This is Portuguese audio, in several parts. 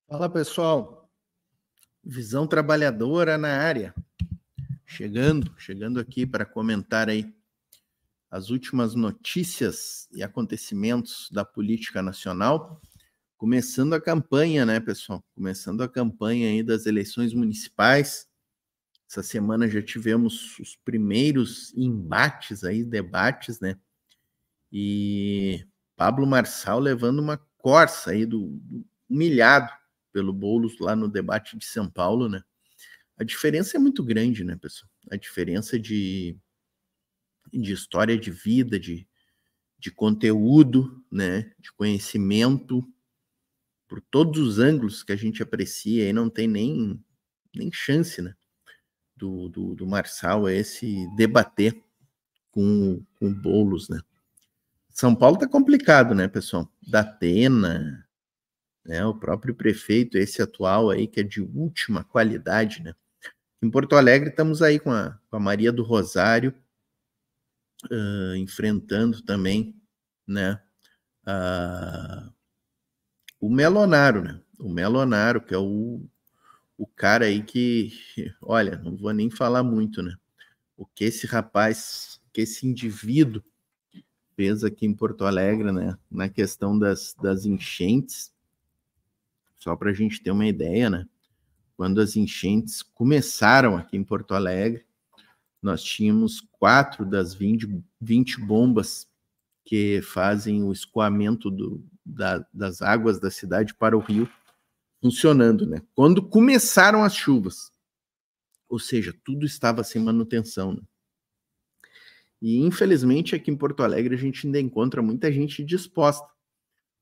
Fala pessoal, Visão Trabalhadora na área, chegando aqui para comentar aí as últimas notícias e acontecimentos da política nacional, começando a campanha, né pessoal, começando a campanha aí das eleições municipais. Essa semana já tivemos os primeiros embates aí, debates, né, e Pablo Marçal levando uma corça aí do humilhado pelo Boulos lá no debate de São Paulo, né? A diferença é muito grande, né, pessoal? A diferença de história de vida, de conteúdo, né, de conhecimento, por todos os ângulos que a gente aprecia, e não tem nem chance, né, do Marçal se debater com o Boulos, né? São Paulo tá complicado, né, pessoal? Da Atena, né, o próprio prefeito, esse atual aí, que é de última qualidade, né? Em Porto Alegre estamos aí com a Maria do Rosário, enfrentando também, né, o Melonaro, né? O Melonaro, que é o cara aí que, olha, não vou nem falar muito, né? O que esse rapaz, que esse indivíduo fez aqui em Porto Alegre, né? Na questão das enchentes, só para a gente ter uma ideia, né? Quando as enchentes começaram aqui em Porto Alegre, nós tínhamos 4 das 20 bombas que fazem o escoamento das águas da cidade para o rio funcionando, né? Quando começaram as chuvas, ou seja, tudo estava sem manutenção, né? E infelizmente aqui em Porto Alegre a gente ainda encontra muita gente disposta.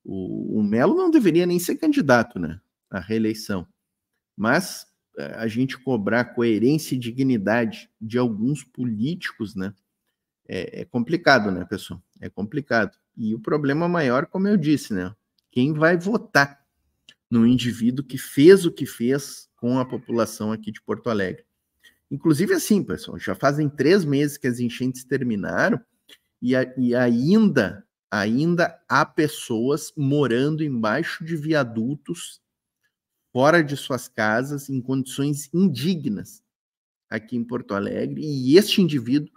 O Melo não deveria nem ser candidato, né, à reeleição, mas a gente cobrar coerência e dignidade de alguns políticos, né, é complicado, né, pessoal? É complicado. E o problema maior, como eu disse, né, quem vai votar no indivíduo que fez o que fez com a população aqui de Porto Alegre. Inclusive assim, pessoal, já fazem 3 meses que as enchentes terminaram e ainda há pessoas morando embaixo de viadutos, fora de suas casas, em condições indignas aqui em Porto Alegre, e este indivíduo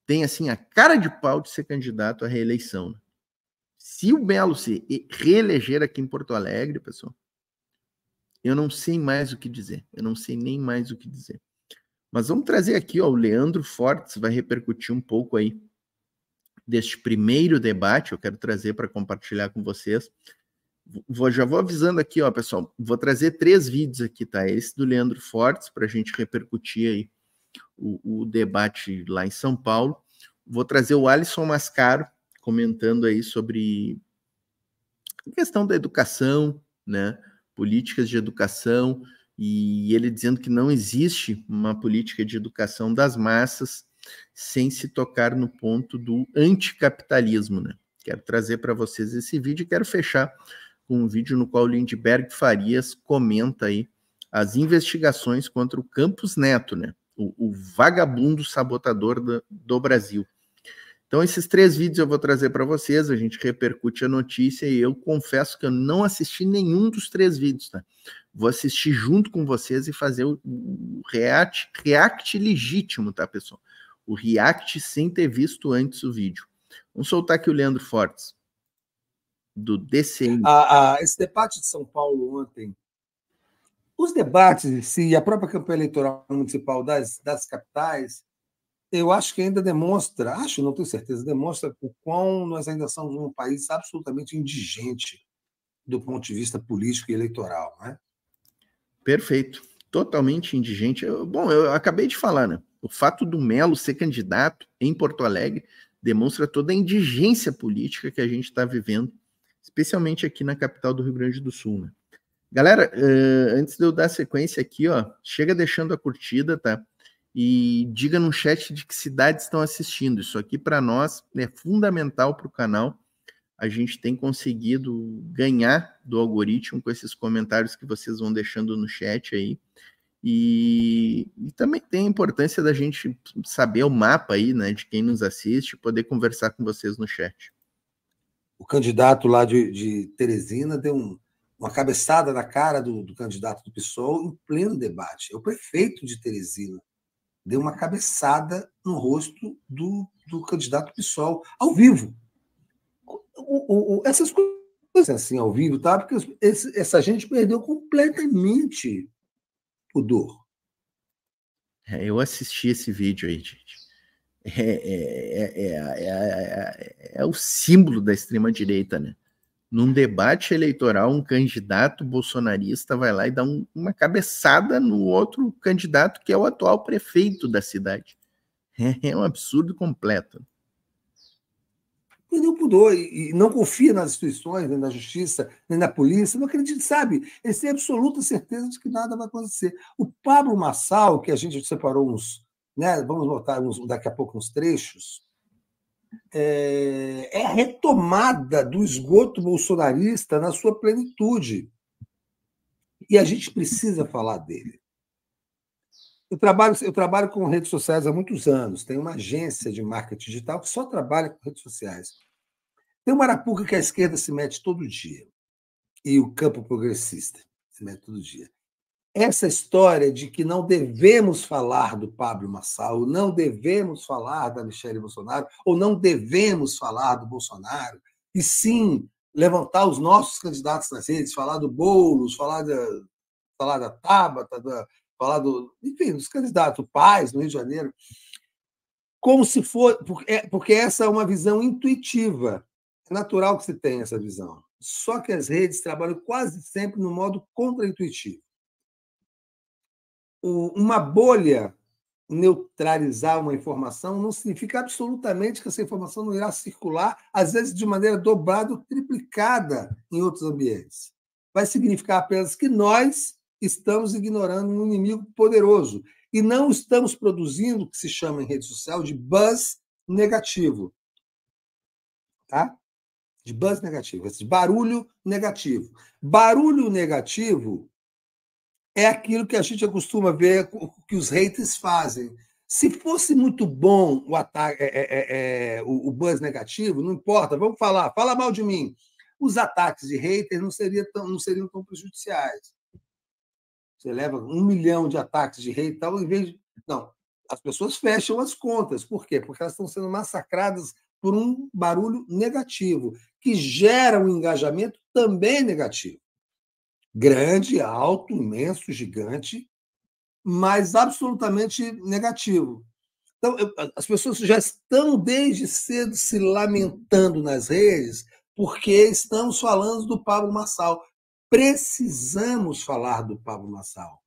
tem, assim, a cara de pau de ser candidato à reeleição. Se o Melo se reeleger aqui em Porto Alegre, pessoal, eu não sei mais o que dizer. Eu não sei nem mais o que dizer. Mas vamos trazer aqui, ó, o Leandro Fortes vai repercutir um pouco aí deste primeiro debate. Eu quero trazer para compartilhar com vocês. Já vou avisando aqui, ó, pessoal. Vou trazer 3 vídeos aqui, tá? Esse do Leandro Fortes, para a gente repercutir aí o debate lá em São Paulo. Vou trazer o Alisson Mascaro comentando aí sobre a questão da educação, né? Políticas de educação, e ele dizendo que não existe uma política de educação das massas sem se tocar no ponto do anticapitalismo, né? Quero trazer para vocês esse vídeo e quero fechar com um vídeo no qual o Lindbergh Farias comenta aí as investigações contra o Campos Neto, né? O vagabundo sabotador do Brasil. Então, esses 3 vídeos eu vou trazer para vocês, a gente repercute a notícia e eu confesso que eu não assisti nenhum dos 3 vídeos, tá? Vou assistir junto com vocês e fazer o react legítimo, tá, pessoal? O react sem ter visto antes o vídeo. Vamos soltar aqui o Leandro Fortes, do DCM. Esse debate de São Paulo ontem, os debates e a própria campanha eleitoral municipal das capitais, eu acho que ainda demonstra, não tenho certeza, demonstra o quão nós ainda somos um país absolutamente indigente do ponto de vista político e eleitoral, né? Perfeito. Totalmente indigente. Eu acabei de falar, né? O fato do Melo ser candidato em Porto Alegre demonstra toda a indigência política que a gente está vivendo, especialmente aqui na capital do Rio Grande do Sul, né? Galera, antes de eu dar sequência aqui, ó, chega deixando a curtida, tá? E diga no chat de que cidades estão assistindo. Isso aqui para nós é fundamental para o canal. A gente tem conseguido ganhar do algoritmo com esses comentários que vocês vão deixando no chat aí. E também tem a importância da gente saber o mapa aí, né, de quem nos assiste, poder conversar com vocês no chat. O candidato lá de Teresina deu uma cabeçada na cara do candidato do PSOL em pleno debate. O prefeito de Teresina deu uma cabeçada no rosto do candidato do PSOL, ao vivo. Essas coisas assim, ao vivo, tá? Porque essa gente perdeu completamente o pudor. Eu assisti esse vídeo aí, gente. É o símbolo da extrema-direita, né? Num debate eleitoral, um candidato bolsonarista vai lá e dá uma cabeçada no outro candidato, que é o atual prefeito da cidade. É um absurdo completo. Perdeu o pudor e não confia nas instituições, nem na justiça, nem na polícia, não acredita, sabe? Eles têm absoluta certeza de que nada vai acontecer. O Pablo Marçal, que a gente separou uns, né, vamos botar daqui a pouco uns trechos, é a retomada do esgoto bolsonarista na sua plenitude. E a gente precisa falar dele. Eu trabalho com redes sociais há muitos anos. Tenho uma agência de marketing digital que só trabalha com redes sociais. Tem uma arapuca que a esquerda se mete todo dia. E o campo progressista se mete todo dia. Essa história de que não devemos falar do Pablo Marçal, não devemos falar da Michelle Bolsonaro, ou não devemos falar do Bolsonaro, e sim levantar os nossos candidatos nas redes, falar do Boulos, falar da Tabata, falar enfim, dos candidatos, Paz, no Rio de Janeiro, como se for. Porque essa é uma visão intuitiva. É natural que se tenha essa visão. Só que as redes trabalham quase sempre no modo contraintuitivo. Uma bolha neutralizar uma informação não significa absolutamente que essa informação não irá circular, às vezes de maneira dobrada ou triplicada em outros ambientes. Vai significar apenas que nós estamos ignorando um inimigo poderoso e não estamos produzindo o que se chama em rede social de buzz negativo. Tá? De buzz negativo, esse barulho negativo. Barulho negativo é aquilo que a gente costuma ver que os haters fazem. Se fosse muito bom o ataque, o buzz negativo, não importa, vamos falar, fala mal de mim. Os ataques de haters não seriam tão prejudiciais. Você leva 1 milhão de ataques de hate, tal, em vez de. Não, as pessoas fecham as contas. Por quê? Porque elas estão sendo massacradas por um barulho negativo, que gera um engajamento também negativo. Grande, alto, imenso, gigante, mas absolutamente negativo. Então, as pessoas já estão desde cedo se lamentando nas redes porque estamos falando do Pablo Marçal. Precisamos falar do Pablo Marçal.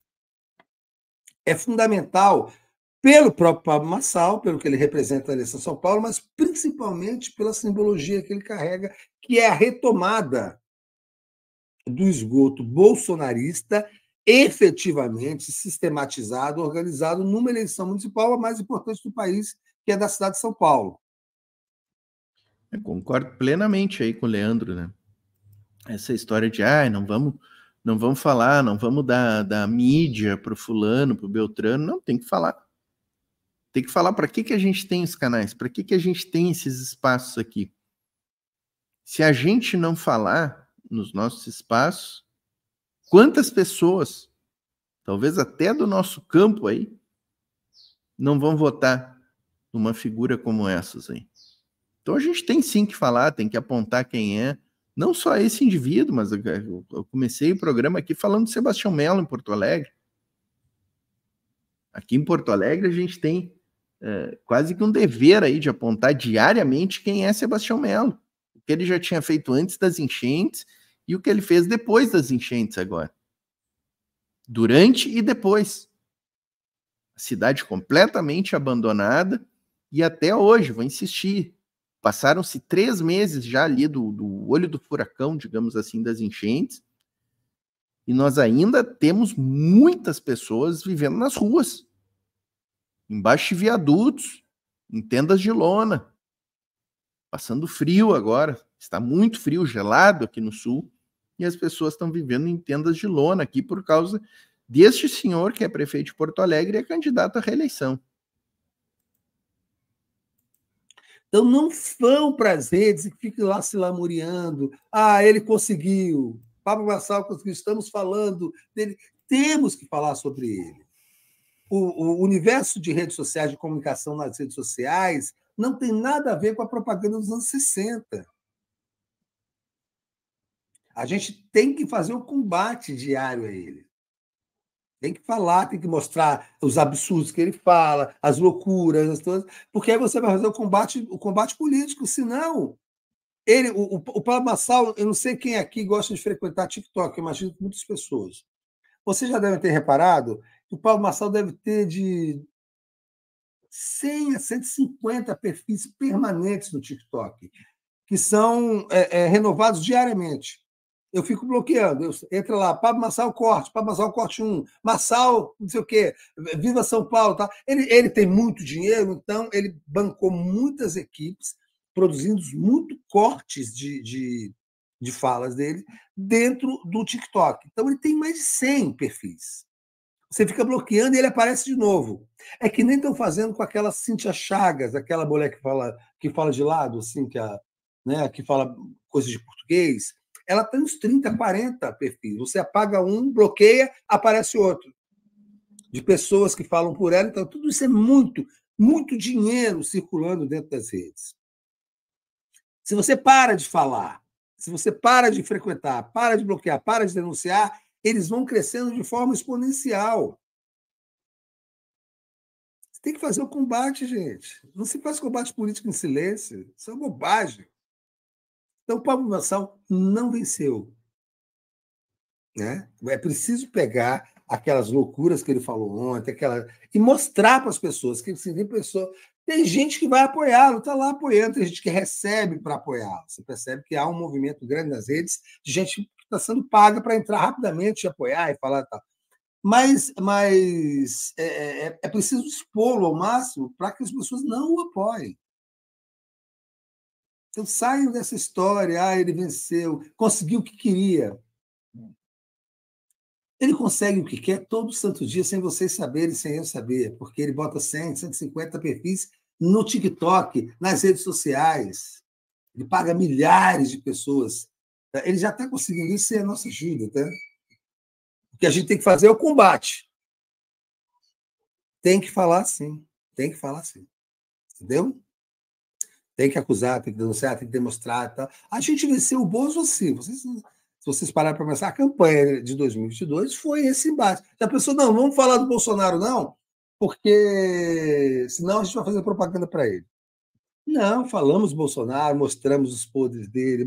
É fundamental pelo próprio Pablo Marçal, pelo que ele representa na eleição de São Paulo, mas principalmente pela simbologia que ele carrega, que é a retomada do esgoto bolsonarista efetivamente sistematizado, organizado numa eleição municipal a mais importante do país, que é da cidade de São Paulo. Eu concordo plenamente aí com o Leandro, né? Essa história de não vamos falar, não vamos dar mídia pro fulano, pro Beltrano, não, tem que falar. Tem que falar para que a gente tem os canais, para que a gente tem esses espaços aqui. Se a gente não falar nos nossos espaços, quantas pessoas, talvez até do nosso campo aí, não vão votar numa figura como essas aí? Então a gente tem sim que falar, tem que apontar quem é, não só esse indivíduo, mas eu comecei o programa aqui falando de Sebastião Mello em Porto Alegre. Aqui em Porto Alegre a gente tem quase que um dever aí de apontar diariamente quem é Sebastião Mello. O que ele já tinha feito antes das enchentes e o que ele fez depois das enchentes agora. Durante e depois. A cidade completamente abandonada e até hoje, vou insistir, passaram-se 3 meses já ali do olho do furacão, digamos assim, das enchentes, e nós ainda temos muitas pessoas vivendo nas ruas, embaixo de viadutos, em tendas de lona, passando frio agora, está muito frio, gelado aqui no sul, e as pessoas estão vivendo em tendas de lona aqui por causa deste senhor que é prefeito de Porto Alegre e é candidato à reeleição. Então, não vão para as redes e fiquem lá se lamuriando. Ele conseguiu. Pablo Marçal, que estamos falando dele, temos que falar sobre ele. O universo de redes sociais, de comunicação nas redes sociais, não tem nada a ver com a propaganda dos anos 60. A gente tem que fazer um combate diário a ele. Tem que falar, tem que mostrar os absurdos que ele fala, as loucuras, todas, porque aí você vai fazer o combate político. Senão, o Pablo Marçal, eu não sei quem aqui gosta de frequentar TikTok, eu imagino que muitas pessoas. Você já deve ter reparado que o Pablo Marçal deve ter de 100 a 150 perfis permanentes no TikTok, que são renovados diariamente. Eu fico bloqueando. Entra lá, Pablo Marçal Corte 1, Marçal, não sei o quê, Viva São Paulo. Tá? Ele tem muito dinheiro, então ele bancou muitas equipes, produzindo muito cortes de falas dele dentro do TikTok. Então ele tem mais de 100 perfis. Você fica bloqueando e ele aparece de novo. É que nem estão fazendo com aquela Cíntia Chagas, aquela mulher que fala de lado, assim, que fala coisas de português. Ela tem uns 30, 40 perfis. Você apaga um, bloqueia, aparece outro. De pessoas que falam por ela. Então, tudo isso é muito, muito dinheiro circulando dentro das redes. Se você para de falar, se você para de frequentar, para de bloquear, para de denunciar, eles vão crescendo de forma exponencial. Você tem que fazer o combate, gente. Não se faz combate político em silêncio. Isso é bobagem. Então, o Pablo Marçal não venceu. Né? É preciso pegar aquelas loucuras que ele falou ontem, e mostrar para as pessoas que assim, tem gente que vai apoiá-lo, está lá apoiando, tem gente que recebe para apoiá-lo. Você percebe que há um movimento grande nas redes de gente que está sendo paga para entrar rapidamente e apoiar e falar tal. Mas é preciso expô-lo ao máximo para que as pessoas não o apoiem. Então, saiam dessa história, ele venceu, conseguiu o que queria. Ele consegue o que quer todo santo dia, sem vocês saberem, sem eu saber, porque ele bota 100, 150 perfis no TikTok, nas redes sociais. Ele paga milhares de pessoas. Ele já está conseguindo isso sem a nossa ajuda. Tá? O que a gente tem que fazer é o combate. Tem que falar sim. Tem que falar sim. Entendeu? Tem que acusar, tem que denunciar, tem que demonstrar. Tá? A gente venceu o Bozo assim. Se vocês pararem para pensar, a campanha de 2022 foi esse embate. Já pensou, não, vamos falar do Bolsonaro, não, porque senão a gente vai fazer propaganda para ele. Não, falamos do Bolsonaro, mostramos os podres dele,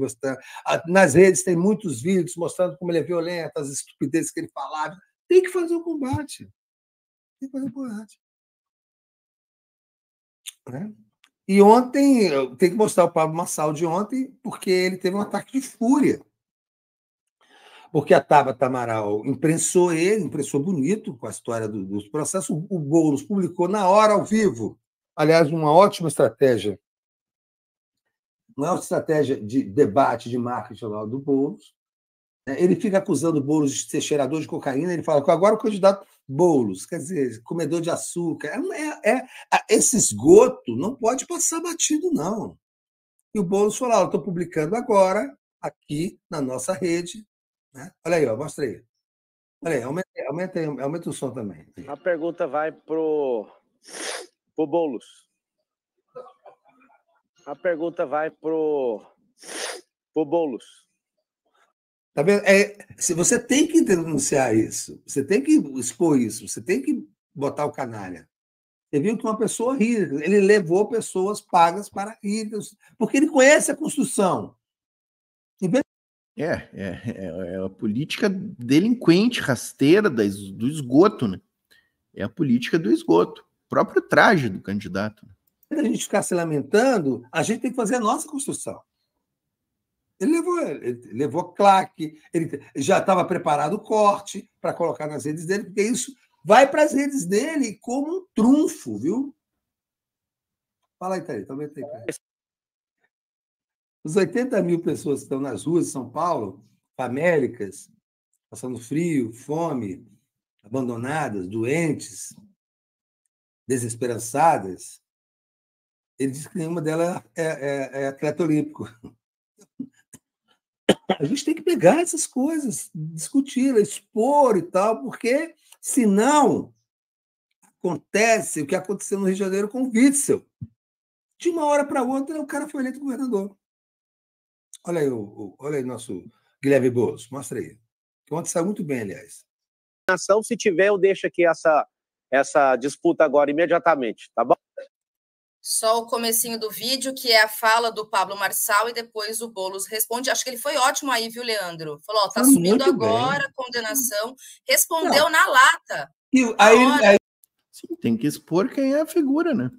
nas redes tem muitos vídeos mostrando como ele é violento, as estupidezes que ele falava. Tem que fazer o combate. Tem que fazer o combate. Né? E ontem, eu tenho que mostrar o Pablo Marçal de ontem, porque ele teve um ataque de fúria. Porque a Tabata Amaral imprensou bonito com a história dos processos. O Boulos publicou na hora, ao vivo. Aliás, uma ótima estratégia. Uma ótima estratégia de debate, de marketing do Boulos. Ele fica acusando o Boulos de ser cheirador de cocaína. Ele fala que agora o candidato Boulos, quer dizer, comedor de açúcar. Esse esgoto não pode passar batido, não. E o Boulos falou: estou publicando agora, aqui na nossa rede. Né? Olha aí, mostra aí. Olha aí, aumenta o som também. A pergunta vai pro Boulos. A pergunta vai pro Boulos. Tá vendo? Se você tem que denunciar isso, você tem que expor isso, você tem que botar o canalha. Você viu que uma pessoa ri, ele levou pessoas pagas para rir, porque ele conhece a construção. É a política delinquente, rasteira do esgoto, né? É a política do esgoto. O próprio traje do candidato. A gente ficar se lamentando, a gente tem que fazer a nossa construção. Ele levou claque, ele já estava preparado o corte para colocar nas redes dele, porque isso vai para as redes dele como um trunfo, viu? Fala aí, Thaís, também tem. Os 80 mil pessoas que estão nas ruas de São Paulo, famélicas, passando frio, fome, abandonadas, doentes, desesperançadas, ele diz que nenhuma delas é atleta olímpico. A gente tem que pegar essas coisas, discutir, expor e tal, porque senão acontece o que aconteceu no Rio de Janeiro com o Witzel. De uma hora para outra, o cara foi eleito governador. Olha aí, olha aí nosso Guilherme Boulos, mostra aí. Que ontem saiu muito bem, aliás. Se tiver, eu deixo aqui essa disputa agora imediatamente, tá bom? Só o comecinho do vídeo, que é a fala do Pablo Marçal, e depois o Boulos responde. Acho que ele foi ótimo aí, viu, Leandro? Falou, ó, tá subindo agora a condenação. Respondeu na lata. E aí... Sim, tem que expor quem é a figura, né?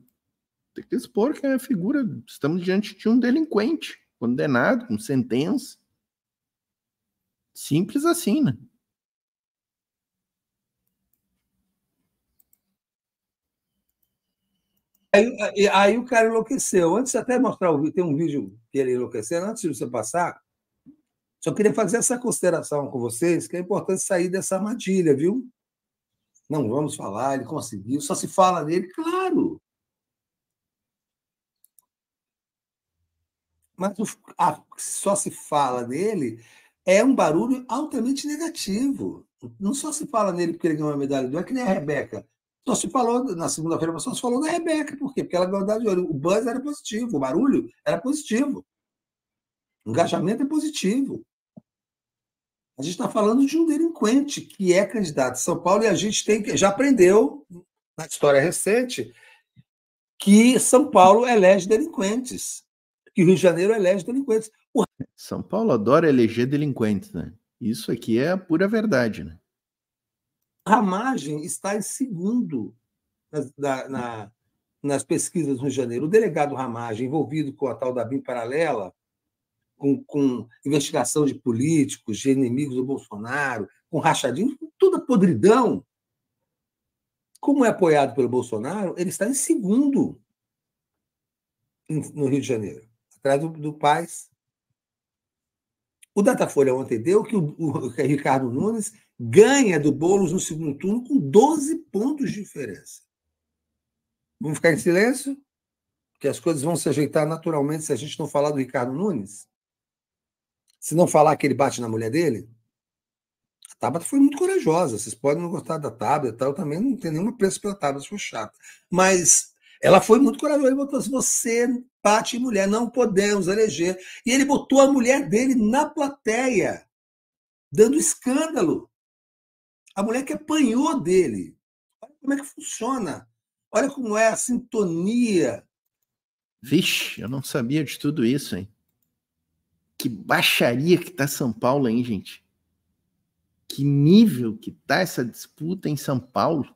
Tem que expor quem é a figura. Estamos diante de um delinquente, condenado, com sentença. Simples assim, né? Aí o cara enlouqueceu. Antes de até mostrar o vídeo, tem um vídeo que ele enlouqueceu, antes de você passar, só queria fazer essa consideração com vocês, que é importante sair dessa armadilha, viu? Não vamos falar, ele conseguiu, só se fala nele, claro. Mas só se fala nele é um barulho altamente negativo. Não só se fala nele porque ele ganhou uma medalha de ouro, é que nem a Rebeca. Só se falou, na segunda-feira, só se falou da Rebeca. Por quê? Porque ela ganhou a medalha de ouro. O buzz era positivo, o barulho era positivo. O engajamento é positivo. A gente está falando de um delinquente que é candidato a São Paulo e a gente já aprendeu, na história recente, que São Paulo elege delinquentes, que o Rio de Janeiro elege delinquentes. São Paulo adora eleger delinquentes, né? Isso aqui é a pura verdade, né? Ramagem está em segundo nas pesquisas no Rio de Janeiro. O delegado Ramagem, envolvido com a tal da BIM paralela, com investigação de políticos, de inimigos do Bolsonaro, com rachadinho, toda podridão. Como é apoiado pelo Bolsonaro, ele está em segundo no Rio de Janeiro, atrás do Paes. O Datafolha ontem deu que o Ricardo Nunes ganha do Boulos no segundo turno com 12 pontos de diferença. Vamos ficar em silêncio? Porque as coisas vão se ajeitar naturalmente se a gente não falar do Ricardo Nunes? Se não falar que ele bate na mulher dele? A Tabata foi muito corajosa. Vocês podem não gostar da Tabata e tal, eu também não tenho nenhum apreço pela Tabata, foi chata. Mas ela foi muito corajosa. Ele botou assim: você bate em mulher, não podemos eleger. E ele botou a mulher dele na plateia, dando escândalo. A mulher que apanhou dele. Olha como é que funciona. Olha como é a sintonia. Vixe, eu não sabia de tudo isso, hein? Que baixaria que tá São Paulo, hein, gente? Que nível que tá essa disputa em São Paulo?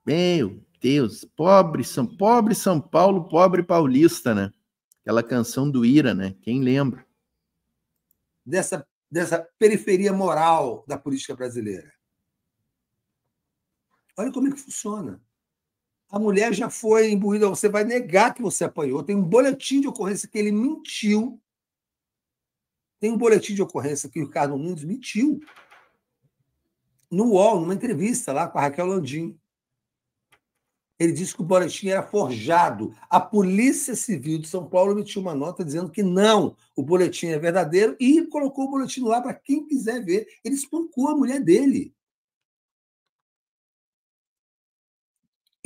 Meu Deus, pobre São Paulo, pobre paulista, né? Aquela canção do Ira, né? Quem lembra? Dessa periferia moral da política brasileira. Olha como é que funciona. A mulher já foi imbuída, você vai negar que você apanhou. Tem um boletim de ocorrência que ele mentiu. Tem um boletim de ocorrência que o Ricardo Nunes mentiu. No UOL, numa entrevista lá com a Raquel Landim. Ele disse que o boletim era forjado. A Polícia Civil de São Paulo emitiu uma nota dizendo que não, o boletim é verdadeiro e colocou o boletim lá para quem quiser ver. Ele espancou a mulher dele.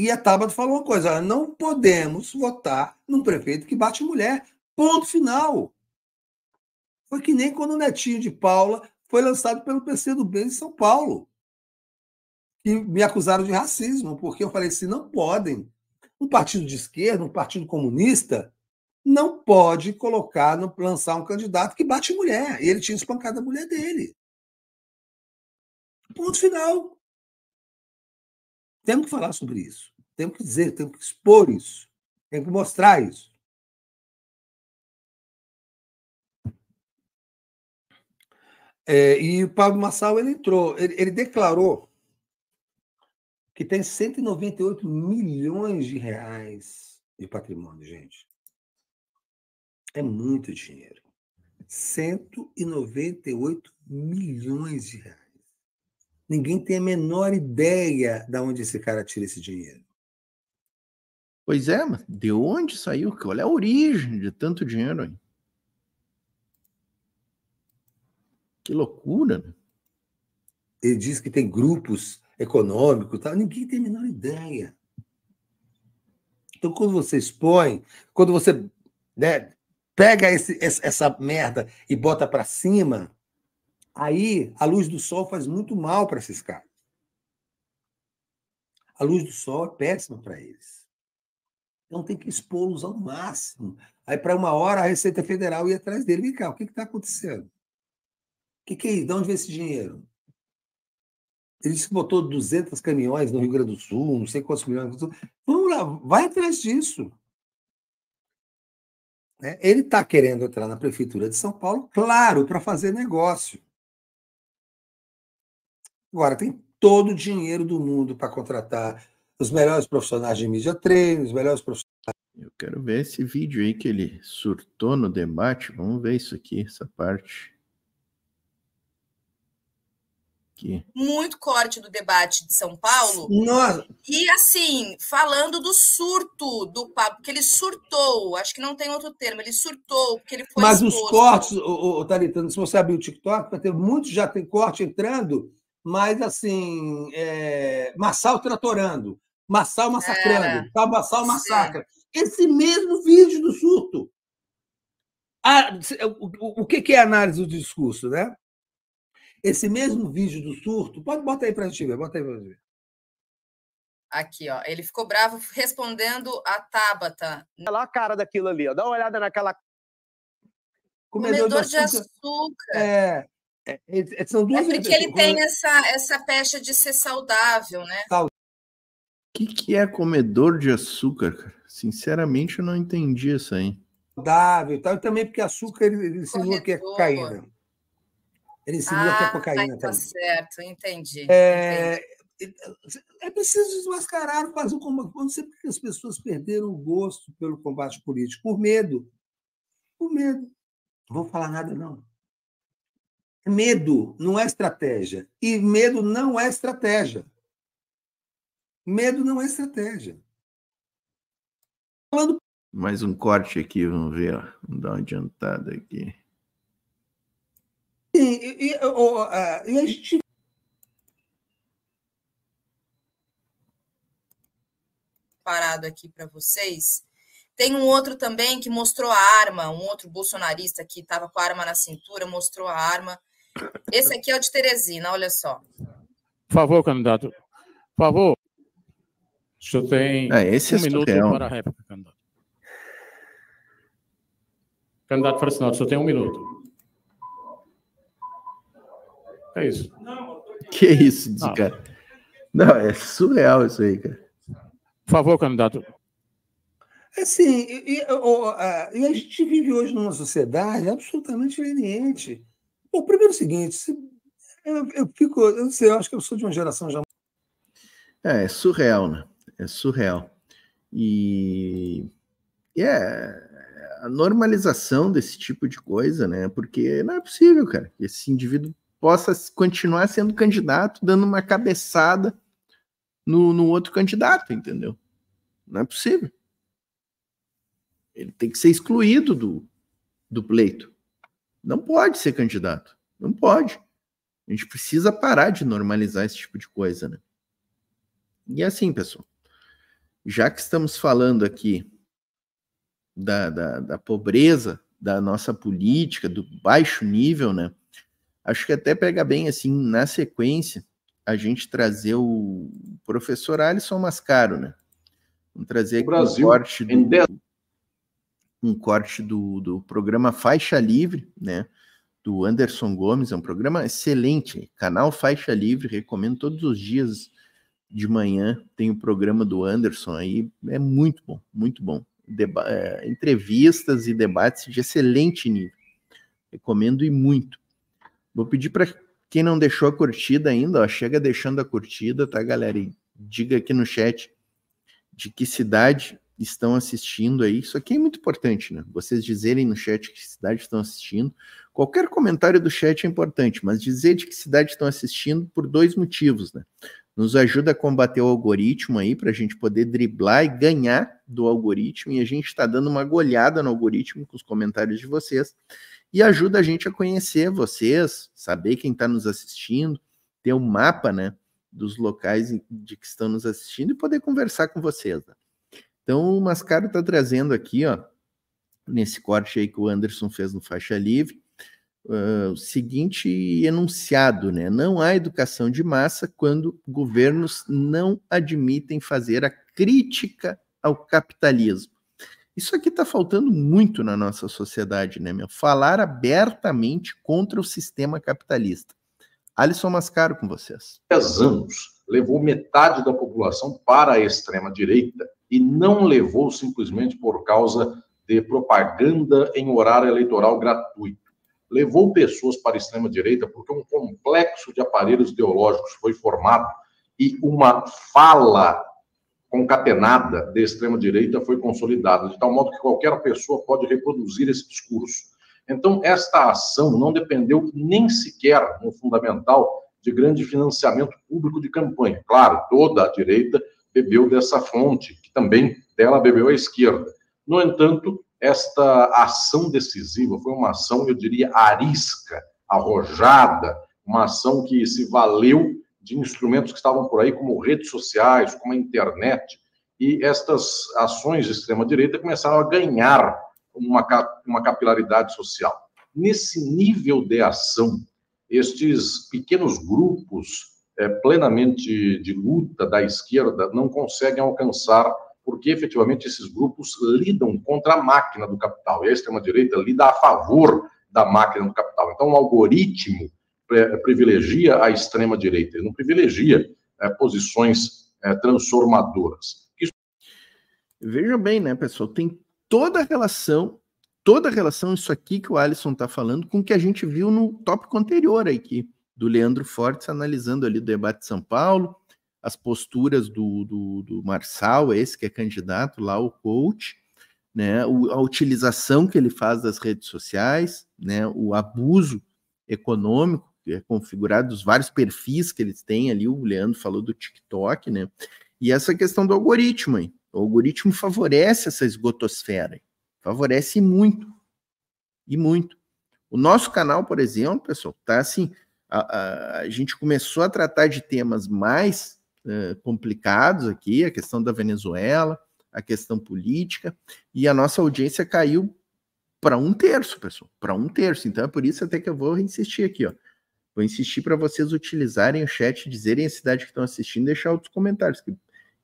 E a Tabata falou uma coisa: não podemos votar num prefeito que bate mulher. Ponto final. Foi que nem quando o netinho de Paula foi lançado pelo PCdoB em São Paulo. E me acusaram de racismo, porque eu falei assim: não podem. Um partido de esquerda, um partido comunista, não pode lançar um candidato que bate mulher. E ele tinha espancado a mulher dele. Ponto final. Temos que falar sobre isso. Temos que dizer, temos que expor isso. Temos que mostrar isso. E o Pablo Marçal, ele entrou, ele declarou que tem 198 milhões de reais de patrimônio, gente. É muito dinheiro. 198 milhões de reais. Ninguém tem a menor ideia de onde esse cara tira esse dinheiro. Pois é, mas de onde saiu? Qual é a origem de tanto dinheiro aí? Que loucura, né? Ele diz que tem grupos econômicos, tal. Ninguém tem a menor ideia. Então, quando você expõe, quando você, né, pega essa merda e bota para cima, aí a luz do sol faz muito mal para esses caras. A luz do sol é péssima para eles. Então tem que expô-los ao máximo. Aí, para uma hora, a Receita Federal ia atrás dele. Vem cá, o que está acontecendo? O que é isso? De onde vem esse dinheiro? Ele disse que botou 200 caminhões no Rio Grande do Sul, não sei quantos milhões. Vamos lá, vai atrás disso. Ele está querendo entrar na Prefeitura de São Paulo, claro, para fazer negócio. Agora, tem todo o dinheiro do mundo para contratar os melhores profissionais de mídia training, os melhores profissionais. Eu quero ver esse vídeo aí que ele surtou no debate. Vamos ver isso aqui, essa parte. Aqui. Muito corte do debate de São Paulo. Nossa. E, assim, falando do surto do Pablo, porque ele surtou, acho que não tem outro termo, ele surtou, porque ele foi Mas exposto. os cortes, Thalita, se você abrir o TikTok, vai ter muitos, já tem corte entrando, mas, assim, Marçal tratorando, Marçal massacrando, Marçal massacra. Esse mesmo vídeo do surto. O que é análise do discurso, né? Esse mesmo vídeo do surto, pode botar aí para a gente ver, bota aí para a gente ver. Aqui, ó, ele ficou bravo respondendo a Tabata. Olha lá a cara daquilo ali, ó. Dá uma olhada naquela... Comedor de açúcar. São duas porque ele tem essa pecha de ser saudável, né? O que é comedor de açúcar, cara? Sinceramente, eu não entendi isso aí. Saudável e tal, e também porque açúcar ele insinua que é cocaína. Ele insinua que é cocaína tá também. Certo, entendi. É preciso desmascarar, fazer um combate. Não sei porque as pessoas perderam o gosto pelo combate político. Por medo. Por medo. Não vou falar nada, não. Medo não é estratégia. E medo não é estratégia. Medo não é estratégia. Falando... Mais um corte aqui, vamos ver. Ó. Vamos dar uma adiantada aqui. Sim, e a gente... Parado aqui para vocês. Tem um outro também que mostrou a arma, um outro bolsonarista que estava com a arma na cintura, mostrou a arma. Esse aqui é o de Teresina, olha só. Por favor, candidato. Por favor. O senhor tem um minuto para a réplica, candidato. Candidato Francinaldo, o senhor tem um minuto. É isso. Que isso, cara? Não, é surreal isso aí, cara. Por favor, candidato. Assim, e a gente vive hoje numa sociedade absolutamente leniente. Bom, primeiro é o seguinte, eu não sei, eu acho que eu sou de uma geração já... É surreal, né? É surreal. E a normalização desse tipo de coisa, né? Porque não é possível, cara, que esse indivíduo possa continuar sendo candidato, dando uma cabeçada no outro candidato, entendeu? Não é possível. Ele tem que ser excluído do pleito. Não pode ser candidato. Não pode. A gente precisa parar de normalizar esse tipo de coisa, né? E assim, pessoal, já que estamos falando aqui da pobreza da nossa política, do baixo nível, né? Acho que até pega bem, assim, na sequência, a gente trazer o professor Alisson Mascaro, né? Vamos trazer aqui um corte do programa Faixa Livre, né? Do Anderson Gomes, é um programa excelente, canal Faixa Livre, recomendo todos os dias de manhã, tem o programa do Anderson aí, é muito bom, muito bom. Entrevistas e debates de excelente nível, recomendo e muito. Vou pedir para quem não deixou a curtida ainda, ó, chega deixando a curtida, tá, galera? E diga aqui no chat de que cidade estão assistindo aí. Isso aqui é muito importante, né? Vocês dizerem no chat que cidade estão assistindo. Qualquer comentário do chat é importante, mas dizer de que cidade estão assistindo por 2 motivos, né? Nos ajuda a combater o algoritmo aí, para a gente poder driblar e ganhar do algoritmo, e a gente está dando uma goleada no algoritmo com os comentários de vocês. e ajuda a gente a conhecer vocês, saber quem está nos assistindo, ter um mapa, né, dos locais de que estão nos assistindo e poder conversar com vocês. Né? Então, o Mascaro está trazendo aqui, ó, nesse corte aí que o Anderson fez no Faixa Livre, o seguinte enunciado, né? Não há educação de massa quando governos não admitem fazer a crítica ao capitalismo. Isso aqui está faltando muito na nossa sociedade, né, meu? Falar abertamente contra o sistema capitalista. Alisson Mascaro, com vocês. 10 anos levou metade da população para a extrema-direita e não levou simplesmente por causa de propaganda em horário eleitoral gratuito. Levou pessoas para a extrema-direita porque um complexo de aparelhos ideológicos foi formado e uma fala concatenada de extrema-direita foi consolidada, de tal modo que qualquer pessoa pode reproduzir esse discurso. Então, esta ação não dependeu nem sequer, no fundamental, de grande financiamento público de campanha. Claro, toda a direita bebeu dessa fonte, que também dela bebeu a esquerda. No entanto, esta ação decisiva foi uma ação, eu diria, arisca, arrojada, uma ação que se valeu de instrumentos que estavam por aí, como redes sociais, como a internet, e estas ações de extrema-direita começaram a ganhar uma capilaridade social. Nesse nível de ação, estes pequenos grupos plenamente de luta da esquerda não conseguem alcançar, porque efetivamente esses grupos lidam contra a máquina do capital, e a extrema-direita lida a favor da máquina do capital. Então, o algoritmo privilegia a extrema-direita, ele não privilegia posições transformadoras. Veja bem, né, pessoal, tem toda a relação isso aqui que o Alisson está falando com o que a gente viu no tópico anterior aqui, do Leandro Fortes, analisando ali o debate de São Paulo, as posturas do Marçal, esse que é candidato lá, o coach, né, a utilização que ele faz das redes sociais, né, o abuso econômico, que é configurado dos vários perfis que eles têm ali, o Leandro falou do TikTok, né, e essa questão do algoritmo, hein? O algoritmo favorece essa esgotosfera, hein? Favorece muito, e muito. O nosso canal, por exemplo, pessoal, tá assim, a gente começou a tratar de temas mais complicados aqui, a questão da Venezuela, a questão política, e a nossa audiência caiu para 1/3, pessoal, para 1/3. Então é por isso até que eu vou insistir aqui, ó. Vou insistir para vocês utilizarem o chat, dizerem a cidade que estão assistindo e deixar outros comentários, que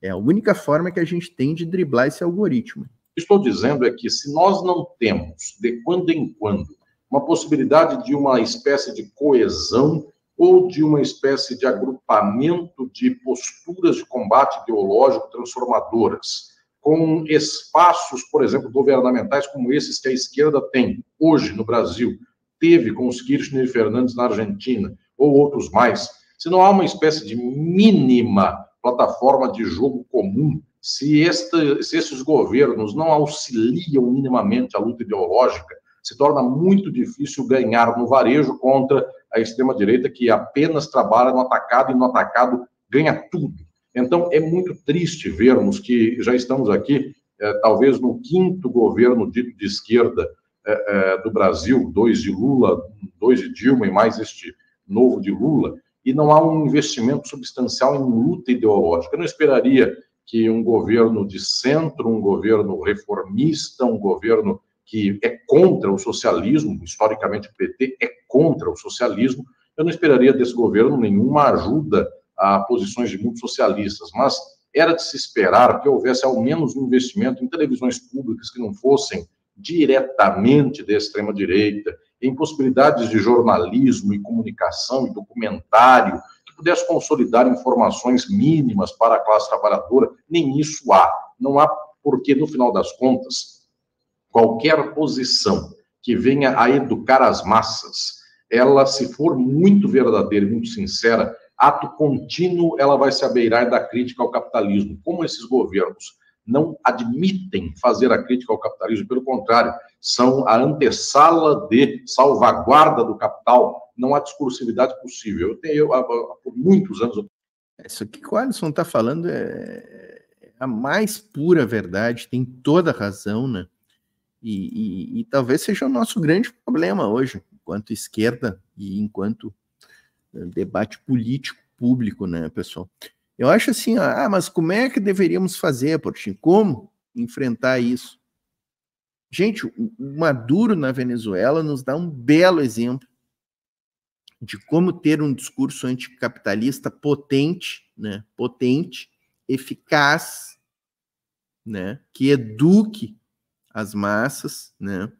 é a única forma que a gente tem de driblar esse algoritmo. Estou dizendo é que se nós não temos, de quando em quando, uma possibilidade de uma espécie de coesão ou de uma espécie de agrupamento de posturas de combate ideológico transformadoras, com espaços, por exemplo, governamentais como esses que a esquerda tem hoje no Brasil, teve com os Kirchner e Fernandes na Argentina, ou outros mais, se não há uma espécie de mínima plataforma de jogo comum, se esses governos não auxiliam minimamente a luta ideológica, se torna muito difícil ganhar no varejo contra a extrema-direita, que apenas trabalha no atacado e no atacado ganha tudo. Então, é muito triste vermos que já estamos aqui, talvez no 5º governo dito de esquerda do Brasil, 2 de Lula, 2 de Dilma e mais este novo de Lula, e não há um investimento substancial em luta ideológica. Eu não esperaria que um governo de centro, um governo reformista, um governo que é contra o socialismo, historicamente o PT é contra o socialismo, eu não esperaria desse governo nenhuma ajuda a posições de muitos socialistas, mas era de se esperar que houvesse ao menos um investimento em televisões públicas que não fossem diretamente da extrema-direita, em possibilidades de jornalismo e comunicação e documentário, que pudesse consolidar informações mínimas para a classe trabalhadora. Nem isso há. Não há porque, no final das contas, qualquer posição que venha a educar as massas, ela, se for muito verdadeira e muito sincera, ato contínuo, ela vai se abeirar da crítica ao capitalismo. Como esses governos não admitem fazer a crítica ao capitalismo, pelo contrário, são a antessala de salvaguarda do capital, não há discursividade possível. Por muitos anos... Isso aqui que o Alisson está falando é a mais pura verdade, tem toda a razão, né? E talvez seja o nosso grande problema hoje, enquanto esquerda e enquanto debate político público, né, pessoal? Eu acho assim, mas como é que deveríamos fazer, Portinho? Como enfrentar isso? Gente, o Maduro na Venezuela nos dá um belo exemplo de como ter um discurso anticapitalista potente, né? Potente, eficaz, né? Que eduque as massas, né?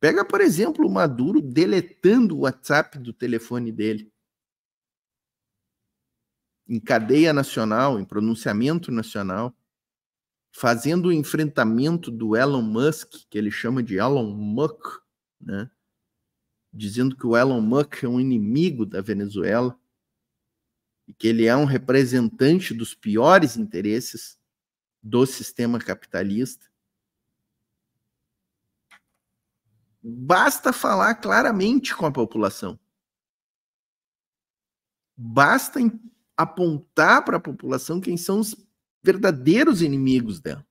Pega, por exemplo, o Maduro deletando o WhatsApp do telefone dele. Em cadeia nacional, em pronunciamento nacional, fazendo o enfrentamento do Elon Musk, que ele chama de Elon Musk, né? Dizendo que o Elon Musk é um inimigo da Venezuela e que ele é um representante dos piores interesses do sistema capitalista. Basta falar claramente com a população. Basta apontar para a população quem são os verdadeiros inimigos dela.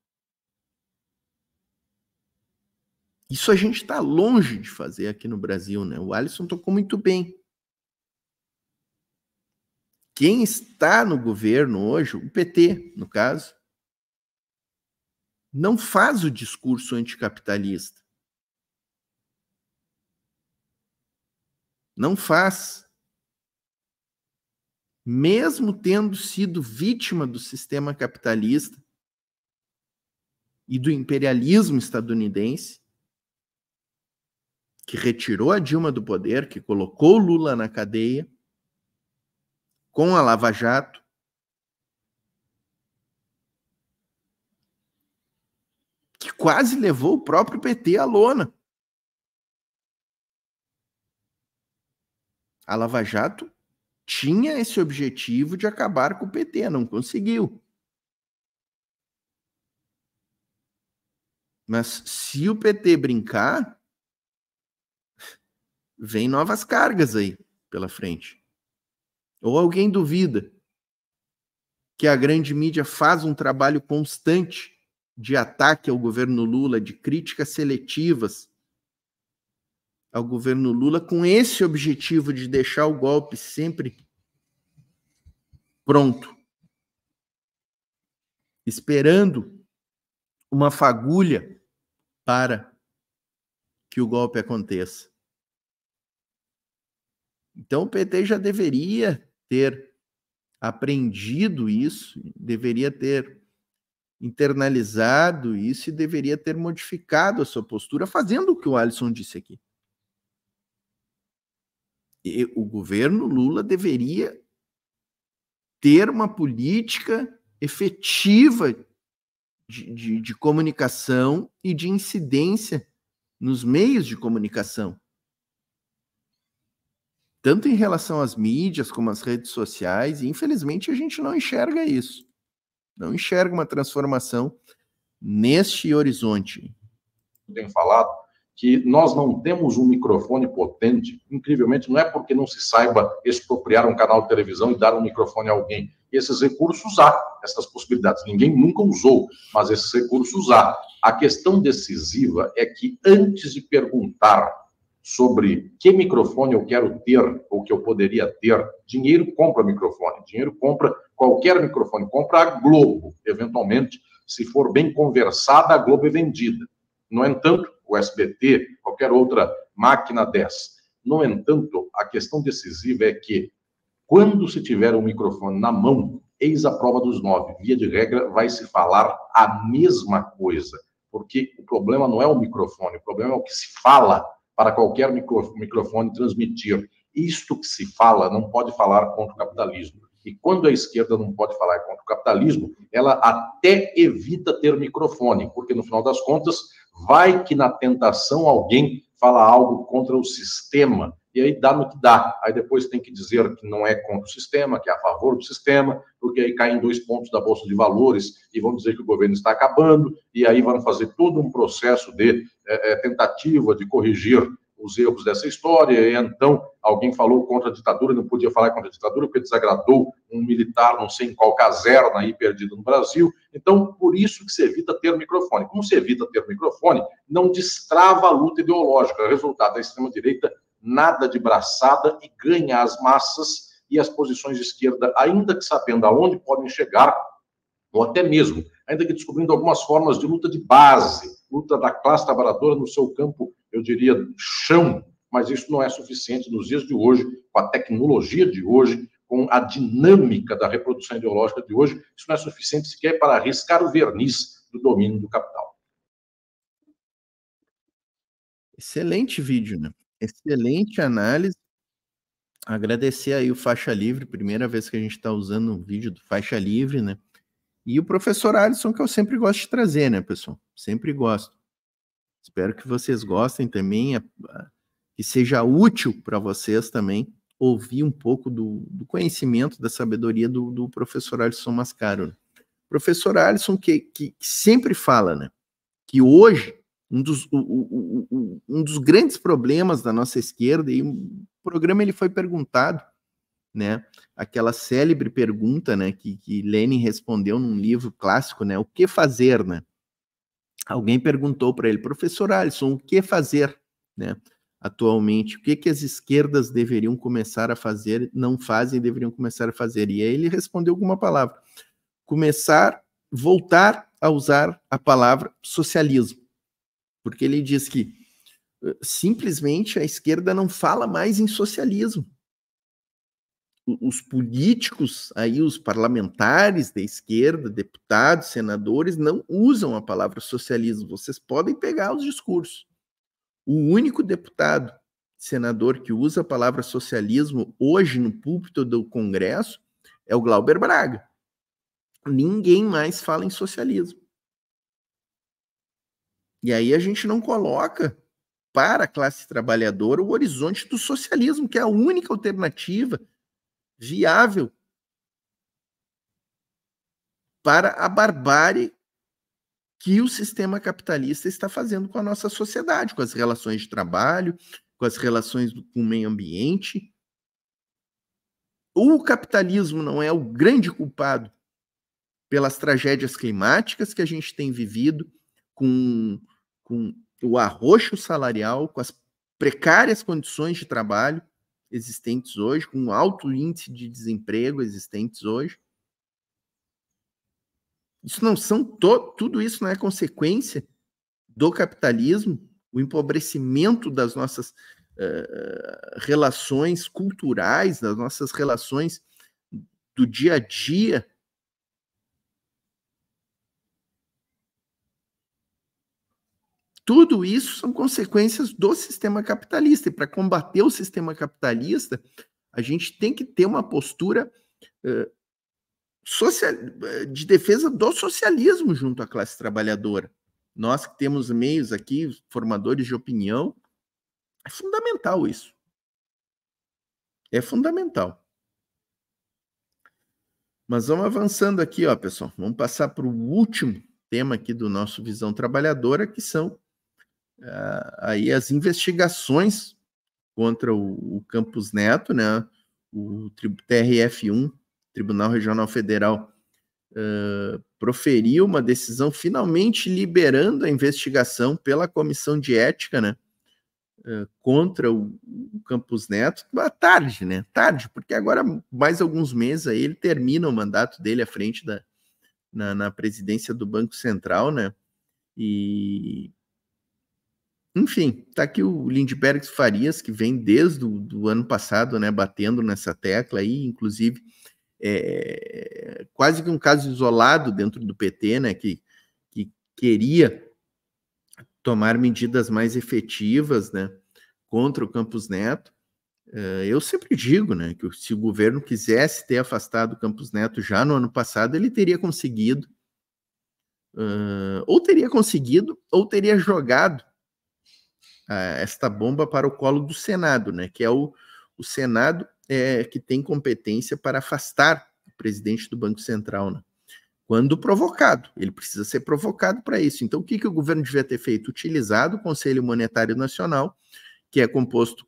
Isso a gente está longe de fazer aqui no Brasil, né? O Alisson tocou muito bem. Quem está no governo hoje, o PT, no caso, não faz o discurso anticapitalista. Não faz. Mesmo tendo sido vítima do sistema capitalista e do imperialismo estadunidense, que retirou a Dilma do poder, que colocou Lula na cadeia, com a Lava Jato, que quase levou o próprio PT à lona. A Lava Jato tinha esse objetivo de acabar com o PT, não conseguiu. Mas se o PT brincar, vem novas cargas aí pela frente. Ou alguém duvida que a grande mídia faz um trabalho constante de ataque ao governo Lula, de críticas seletivas ao governo Lula, com esse objetivo de deixar o golpe sempre pronto, esperando uma fagulha para que o golpe aconteça. Então o PT já deveria ter aprendido isso, deveria ter internalizado isso e deveria ter modificado a sua postura, fazendo o que o Alisson disse aqui. E o governo Lula deveria ter uma política efetiva de comunicação e de incidência nos meios de comunicação. Tanto em relação às mídias como às redes sociais, e infelizmente a gente não enxerga isso. Não enxerga uma transformação neste horizonte. Tem falado que nós não temos um microfone potente, incrivelmente, não é porque não se saiba expropriar um canal de televisão e dar um microfone a alguém. Esses recursos há, essas possibilidades. Ninguém nunca usou, mas esses recursos há. A questão decisiva é que antes de perguntar sobre que microfone eu quero ter ou que eu poderia ter, dinheiro compra microfone, dinheiro compra qualquer microfone, compra a Globo, eventualmente, se for bem conversada, a Globo é vendida. No entanto, o SBT, qualquer outra máquina dessa. No entanto, a questão decisiva é que, quando se tiver um microfone na mão, eis a prova dos 9. Via de regra, vai se falar a mesma coisa. Porque o problema não é o microfone, o problema é o que se fala para qualquer microfone transmitir. Isto que se fala não pode falar contra o capitalismo. E quando a esquerda não pode falar contra o capitalismo, ela até evita ter microfone, porque no final das contas, vai que na tentação alguém fala algo contra o sistema, e aí dá no que dá. Aí depois tem que dizer que não é contra o sistema, que é a favor do sistema, porque aí caem 2 pontos da Bolsa de Valores e vão dizer que o governo está acabando, e aí vão fazer todo um processo de tentativa de corrigir os erros dessa história, e então alguém falou contra a ditadura, não podia falar contra a ditadura porque desagradou um militar, não sei em qual caserna aí perdido no Brasil. Então, por isso que se evita ter microfone. Como se evita ter microfone, não destrava a luta ideológica. O resultado da extrema-direita, nada de braçada e ganha as massas e as posições de esquerda, ainda que sabendo aonde podem chegar, ou até mesmo, ainda que descobrindo algumas formas de luta de base, luta da classe trabalhadora no seu campo, eu diria, chão, mas isso não é suficiente nos dias de hoje, com a tecnologia de hoje, com a dinâmica da reprodução ideológica de hoje, isso não é suficiente sequer para arriscar o verniz do domínio do capital. Excelente vídeo, né? Excelente análise. Agradecer aí o Faixa Livre, primeira vez que a gente está usando um vídeo do Faixa Livre, né? E o professor Alisson, que eu sempre gosto de trazer, né, pessoal? Sempre gosto. Espero que vocês gostem também, que seja útil para vocês também ouvir um pouco do conhecimento, da sabedoria do professor Alisson Mascaro. Né? Professor Alisson que sempre fala, né, que hoje um dos grandes problemas da nossa esquerda, e o programa ele foi perguntado, né, aquela célebre pergunta, né, que Lenin respondeu num livro clássico, né, o que fazer, né? Alguém perguntou para ele, professor Alisson, o que fazer, né, atualmente? O que as esquerdas deveriam começar a fazer, não fazem, deveriam começar a fazer? E aí ele respondeu com uma palavra, voltar a usar a palavra socialismo, porque ele diz que simplesmente a esquerda não fala mais em socialismo. Os políticos, aí os parlamentares da esquerda, deputados, senadores, não usam a palavra socialismo. Vocês podem pegar os discursos. O único deputado, senador que usa a palavra socialismo hoje no púlpito do Congresso é o Glauber Braga. Ninguém mais fala em socialismo. E aí a gente não coloca para a classe trabalhadora o horizonte do socialismo, que é a única alternativa viável para a barbárie que o sistema capitalista está fazendo com a nossa sociedade, com as relações de trabalho, com as relações com o meio ambiente. O capitalismo não é o grande culpado pelas tragédias climáticas que a gente tem vivido, com o arroxo salarial, com as precárias condições de trabalho existentes hoje, com um alto índice de desemprego existentes hoje. Isso não são tudo isso não é consequência do capitalismo, o empobrecimento das nossas relações culturais, das nossas relações do dia a dia. Tudo isso são consequências do sistema capitalista. E para combater o sistema capitalista, a gente tem que ter uma postura de defesa do socialismo junto à classe trabalhadora. Nós que temos meios aqui, formadores de opinião, é fundamental isso. É fundamental. Mas vamos avançando aqui, ó, pessoal. Vamos passar para o último tema aqui do nosso Visão Trabalhadora, que são aí as investigações contra o Campos Neto, né? O TRF1, Tribunal Regional Federal, proferiu uma decisão finalmente liberando a investigação pela Comissão de Ética, né? Contra o Campos Neto, tarde, né? Tarde, porque agora, mais alguns meses, aí ele termina o mandato dele à frente na presidência do Banco Central, né? E enfim, tá aqui o Lindbergh Farias, que vem desde o ano passado, né, batendo nessa tecla aí, inclusive quase que um caso isolado dentro do PT, né, que queria tomar medidas mais efetivas, né, contra o Campos Neto. Eu sempre digo, né, que se o governo quisesse ter afastado o Campos Neto já no ano passado, ele teria conseguido, ou teria jogado esta bomba para o colo do Senado, né? Que é o Senado que tem competência para afastar o presidente do Banco Central, né? Quando provocado. Ele precisa ser provocado para isso. Então, o que o governo devia ter feito? Utilizado o Conselho Monetário Nacional, que é composto,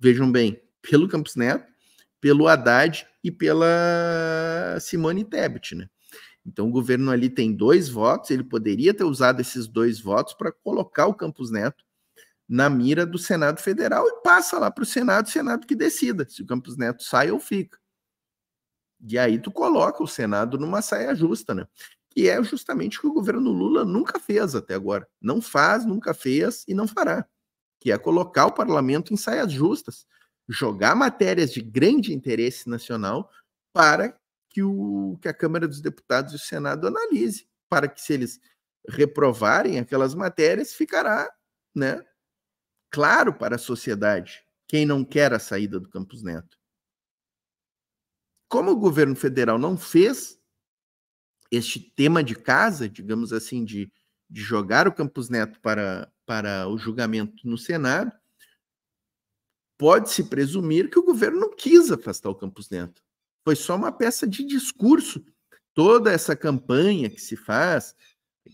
vejam bem, pelo Campos Neto, pelo Haddad e pela Simone Tebet, né? Então, o governo ali tem 2 votos, ele poderia ter usado esses 2 votos para colocar o Campos Neto na mira do Senado Federal e passa lá para o Senado que decida se o Campos Neto sai ou fica. E aí tu coloca o Senado numa saia justa, né? Que é justamente o que o governo Lula nunca fez até agora. Não faz, nunca fez e não fará. Que é colocar o parlamento em saias justas, jogar matérias de grande interesse nacional para que a Câmara dos Deputados e o Senado analise, para que, se eles reprovarem aquelas matérias, ficará, né, claro para a sociedade quem não quer a saída do Campos Neto. Como o governo federal não fez este tema de casa, digamos assim, de jogar o Campos Neto para o julgamento no Senado, pode-se presumir que o governo não quis afastar o Campos Neto. Foi só uma peça de discurso. Toda essa campanha que se faz,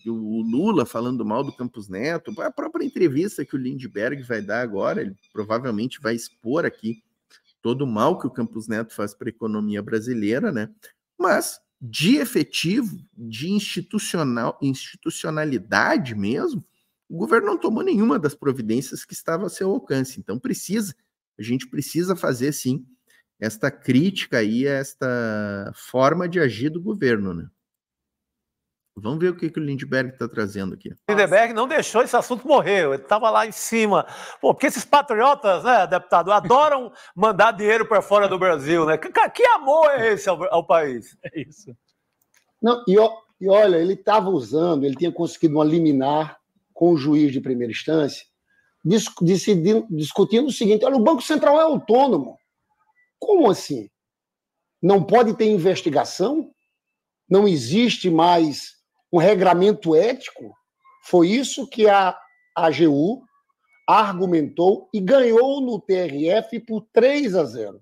o Lula falando mal do Campos Neto, a própria entrevista que o Lindbergh vai dar agora, ele provavelmente vai expor aqui todo o mal que o Campos Neto faz para a economia brasileira, né? Mas de efetivo, de institucionalidade mesmo, o governo não tomou nenhuma das providências que estava a seu alcance. Então a gente precisa fazer, sim, esta crítica aí, esta forma de agir do governo, né? Vamos ver o que o Lindbergh está trazendo aqui. O Lindbergh não deixou esse assunto morrer, ele estava lá em cima. Pô, porque esses patriotas, né, deputado, adoram mandar dinheiro para fora do Brasil, né? Que amor é esse ao país? É isso. Não, e olha, ele estava usando, ele tinha conseguido uma liminar com o juiz de primeira instância, discutindo o seguinte: olha, o Banco Central é autônomo. Como assim? Não pode ter investigação? Não existe mais um regramento ético? Foi isso que a AGU argumentou e ganhou no TRF por 3-0.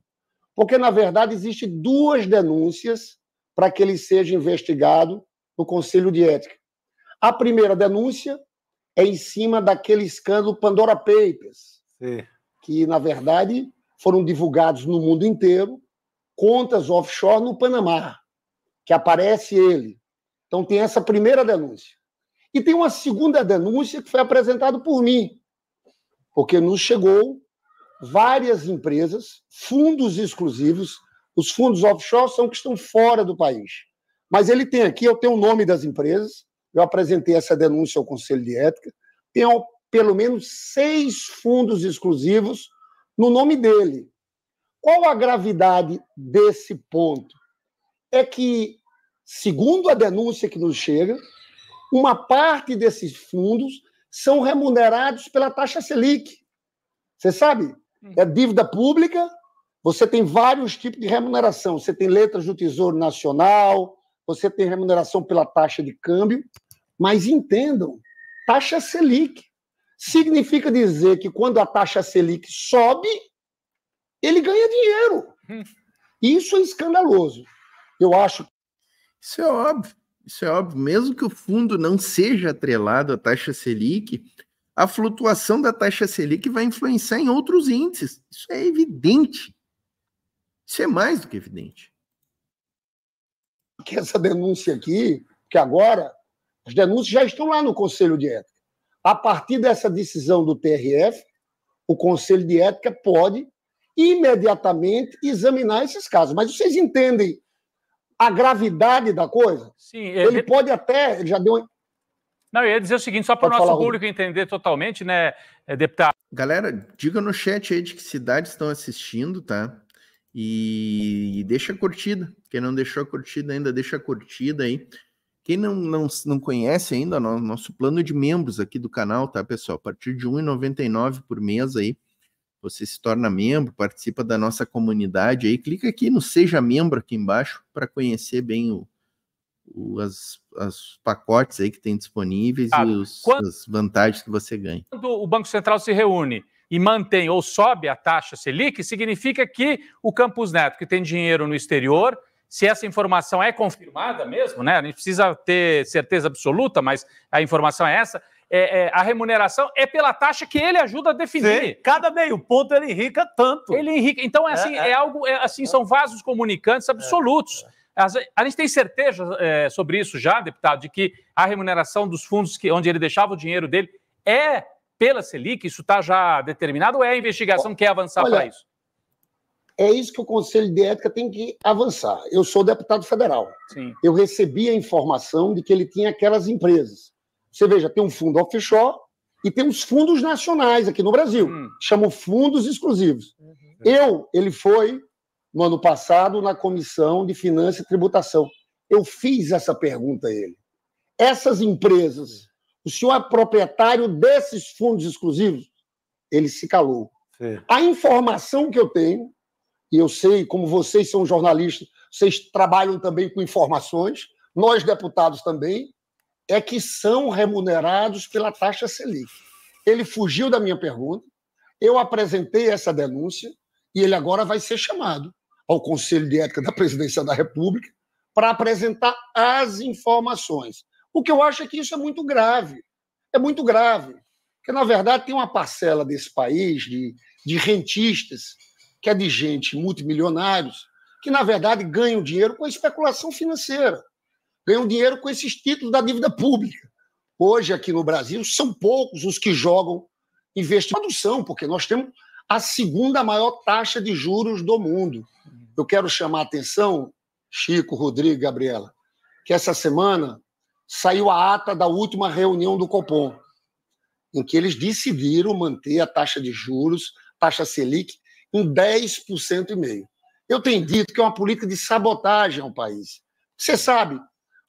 Porque, na verdade, existem 2 denúncias para que ele seja investigado no Conselho de Ética. A primeira denúncia é em cima daquele escândalo Pandora Papers, que, na verdade, foram divulgados no mundo inteiro, contas offshore no Panamá, que aparece ele. Então, tem essa primeira denúncia. E tem uma segunda denúncia que foi apresentada por mim, porque nos chegou várias empresas, fundos exclusivos. Os fundos offshore são que estão fora do país. Mas ele tem aqui, eu tenho o nome das empresas, eu apresentei essa denúncia ao Conselho de Ética, tem pelo menos 6 fundos exclusivos no nome dele. Qual a gravidade desse ponto? É que, segundo a denúncia que nos chega, uma parte desses fundos são remunerados pela taxa Selic. Você sabe? É dívida pública, você tem vários tipos de remuneração. Você tem letras do Tesouro Nacional, você tem remuneração pela taxa de câmbio, mas entendam, taxa Selic significa dizer que quando a taxa Selic sobe, ele ganha dinheiro. Isso é escandaloso. Eu acho. Isso é óbvio. Isso é óbvio. Mesmo que o fundo não seja atrelado à taxa Selic, a flutuação da taxa Selic vai influenciar em outros índices. Isso é evidente. Isso é mais do que evidente. Que essa denúncia aqui, que agora as denúncias já estão lá no Conselho de Ética. A partir dessa decisão do TRF, o Conselho de Ética pode imediatamente examinar esses casos. Mas vocês entendem a gravidade da coisa? Sim. Ele pode até... Ele já deu... Não, eu ia dizer o seguinte, só para o nosso público entender totalmente, né, deputado? Galera, diga no chat aí de que cidades estão assistindo, tá? E deixa a curtida. Quem não deixou a curtida ainda, deixa a curtida aí. Quem não conhece ainda, nosso plano de membros aqui do canal, tá, pessoal? A partir de R$ 1,99 por mês aí, você se torna membro, participa da nossa comunidade aí. Clica aqui no Seja Membro aqui embaixo para conhecer bem os pacotes aí que tem disponíveis e as vantagens que você ganha. Quando o Banco Central se reúne e mantém ou sobe a taxa Selic, significa que o Campos Neto, que tem dinheiro no exterior, se essa informação é confirmada mesmo, né? A gente precisa ter certeza absoluta, mas a informação é essa, a remuneração é pela taxa que ele ajuda a definir. Sim, cada meio ponto ele enrica tanto. Ele enrica. Então, são vasos comunicantes absolutos. A gente tem certeza sobre isso já, deputado, de que a remuneração dos fundos onde ele deixava o dinheiro dele é pela Selic? Isso está já determinado ou é a investigação que quer avançar para isso? É isso que o Conselho de Ética tem que avançar. Eu sou deputado federal. Sim. Eu recebi a informação de que ele tinha aquelas empresas. Você veja, tem um fundo offshore e tem os fundos nacionais aqui no Brasil. Chamam fundos exclusivos. Ele foi, no ano passado, na Comissão de Finanças e Tributação. Eu fiz essa pergunta a ele. Essas empresas, o senhor é proprietário desses fundos exclusivos? Ele se calou. Sim. A informação que eu tenho, e eu sei, como vocês são jornalistas, vocês trabalham também com informações, nós deputados também, é que são remunerados pela taxa Selic. Ele fugiu da minha pergunta, eu apresentei essa denúncia e ele agora vai ser chamado ao Conselho de Ética da Presidência da República para apresentar as informações. O que eu acho é que isso é muito grave. É muito grave. Porque, na verdade, tem uma parcela desse país de rentistas, que é de gente multimilionários, que, na verdade, ganham dinheiro com a especulação financeira. Ganham dinheiro com esses títulos da dívida pública. Hoje, aqui no Brasil, são poucos os que jogam investimento em produção, porque nós temos a segunda maior taxa de juros do mundo. Eu quero chamar a atenção, Chico, Rodrigo, Gabriela, que essa semana saiu a ata da última reunião do Copom, em que eles decidiram manter a taxa de juros, taxa Selic, em 10,5%. Eu tenho dito que é uma política de sabotagem ao país. Você sabe,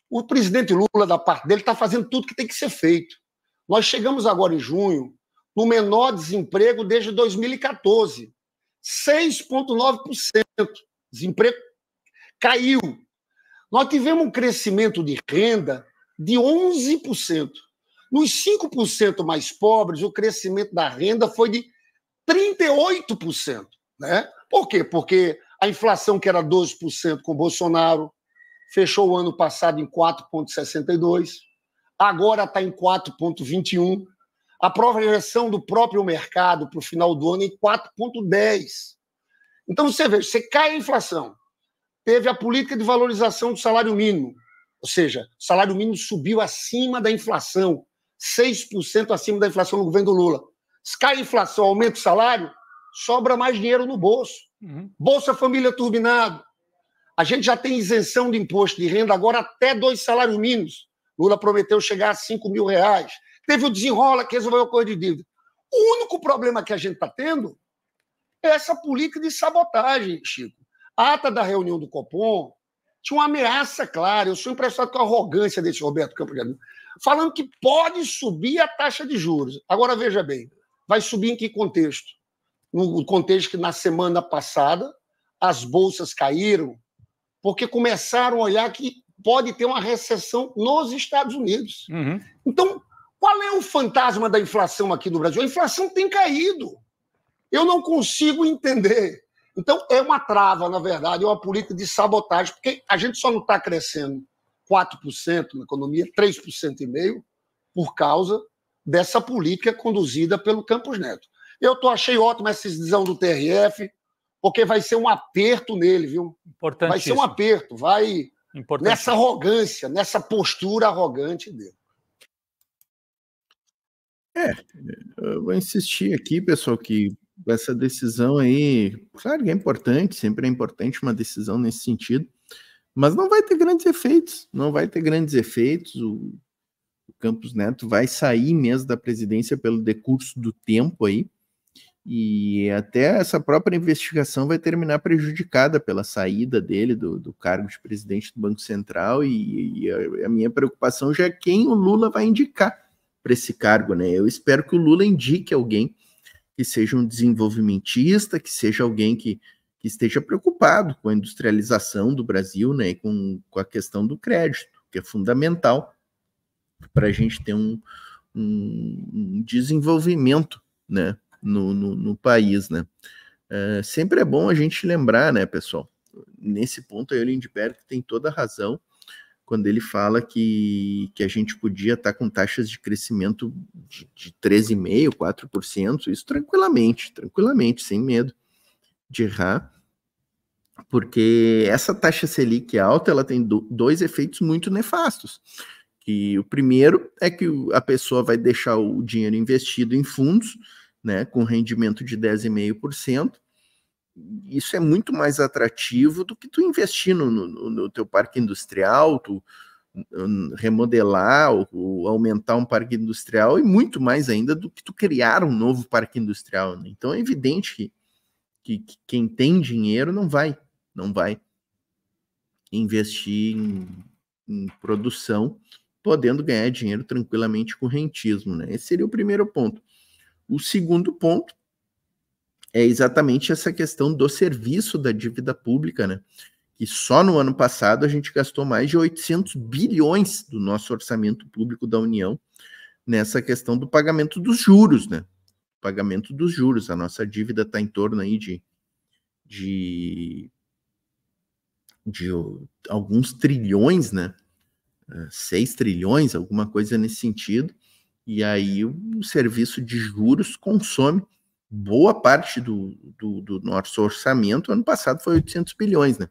o presidente Lula, da parte dele, está fazendo tudo que tem que ser feito. Nós chegamos agora em junho no menor desemprego desde 2014. 6,9%. Desemprego caiu. Nós tivemos um crescimento de renda de 11%. Nos 5% mais pobres, o crescimento da renda foi de 38%. Né? Por quê? Porque a inflação, que era 12% com Bolsonaro, fechou o ano passado em 4,62%, agora está em 4,21%. A projeção do próprio mercado para o final do ano é em 4,10%. Então, você vê, você cai a inflação, teve a política de valorização do salário mínimo, ou seja, o salário mínimo subiu acima da inflação, 6% acima da inflação no governo do Lula. Se cai a inflação, aumenta o salário, sobra mais dinheiro no bolso. Bolsa Família turbinado. A gente já tem isenção de imposto de renda agora até 2 salários mínimos. Lula prometeu chegar a R$5 mil. Teve o desenrola que resolveu a coisa de dívida. O único problema que a gente está tendo é essa política de sabotagem, Chico. A ata da reunião do Copom tinha uma ameaça clara. Eu sou impressionado com a arrogância desse Roberto Campos Neto, falando que pode subir a taxa de juros. Agora, veja bem, vai subir em que contexto? No contexto que na semana passada as bolsas caíram porque começaram a olhar que pode ter uma recessão nos Estados Unidos. Então, qual é o fantasma da inflação aqui no Brasil? A inflação tem caído. Eu não consigo entender. Então, é uma trava, na verdade, é uma política de sabotagem, porque a gente só não está crescendo 4% na economia, 3,5%, por causa dessa política conduzida pelo Campos Neto. Eu achei ótima essa decisão do TRF, porque vai ser um aperto nele, viu? Vai ser um aperto, vai nessa arrogância, nessa postura arrogante dele. Eu vou insistir aqui, pessoal, que essa decisão aí, claro que é importante, sempre é importante uma decisão nesse sentido, mas não vai ter grandes efeitos, o Campos Neto vai sair mesmo da presidência pelo decurso do tempo aí, e até essa própria investigação vai terminar prejudicada pela saída dele do cargo de presidente do Banco Central, e a minha preocupação já é quem o Lula vai indicar para esse cargo, né? Eu espero que o Lula indique alguém que seja um desenvolvimentista, que seja alguém que esteja preocupado com a industrialização do Brasil, né, e com a questão do crédito, que é fundamental para a gente ter um desenvolvimento, né, no país, né. Sempre é bom a gente lembrar, né, pessoal, nesse ponto aí o Lindbergh tem toda a razão, quando ele fala que a gente podia estar com taxas de crescimento de 13,5%, 4%, isso tranquilamente, sem medo de errar, porque essa taxa Selic alta, ela tem dois efeitos muito nefastos. Que o primeiro é que a pessoa vai deixar o dinheiro investido em fundos, né, com rendimento de 10,5%. Isso é muito mais atrativo do que tu investir no teu parque industrial, tu remodelar ou aumentar um parque industrial, e muito mais ainda do que tu criar um novo parque industrial, né? Então é evidente que quem tem dinheiro não vai investir em produção, podendo ganhar dinheiro tranquilamente com rentismo, né? Esse seria o primeiro ponto. O segundo ponto é exatamente essa questão do serviço da dívida pública, né? Que só no ano passado a gente gastou mais de 800 bilhões do nosso orçamento público da União nessa questão do pagamento dos juros, né? Pagamento dos juros. A nossa dívida está em torno aí de alguns trilhões, né? 6 trilhões, alguma coisa nesse sentido. E aí o serviço de juros consome boa parte do nosso orçamento. Ano passado foi 800 bilhões, né?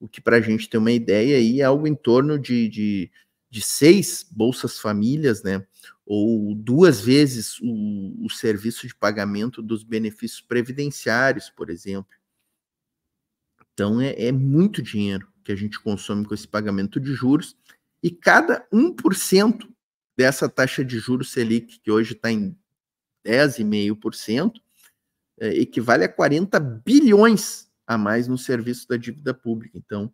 O que, para a gente ter uma ideia, aí é algo em torno de 6 bolsas famílias, né? Ou 2 vezes o serviço de pagamento dos benefícios previdenciários, por exemplo. Então é muito dinheiro que a gente consome com esse pagamento de juros, e cada 1% dessa taxa de juros Selic, que hoje está em 10,5%, equivale a 40 bilhões a mais no serviço da dívida pública. Então,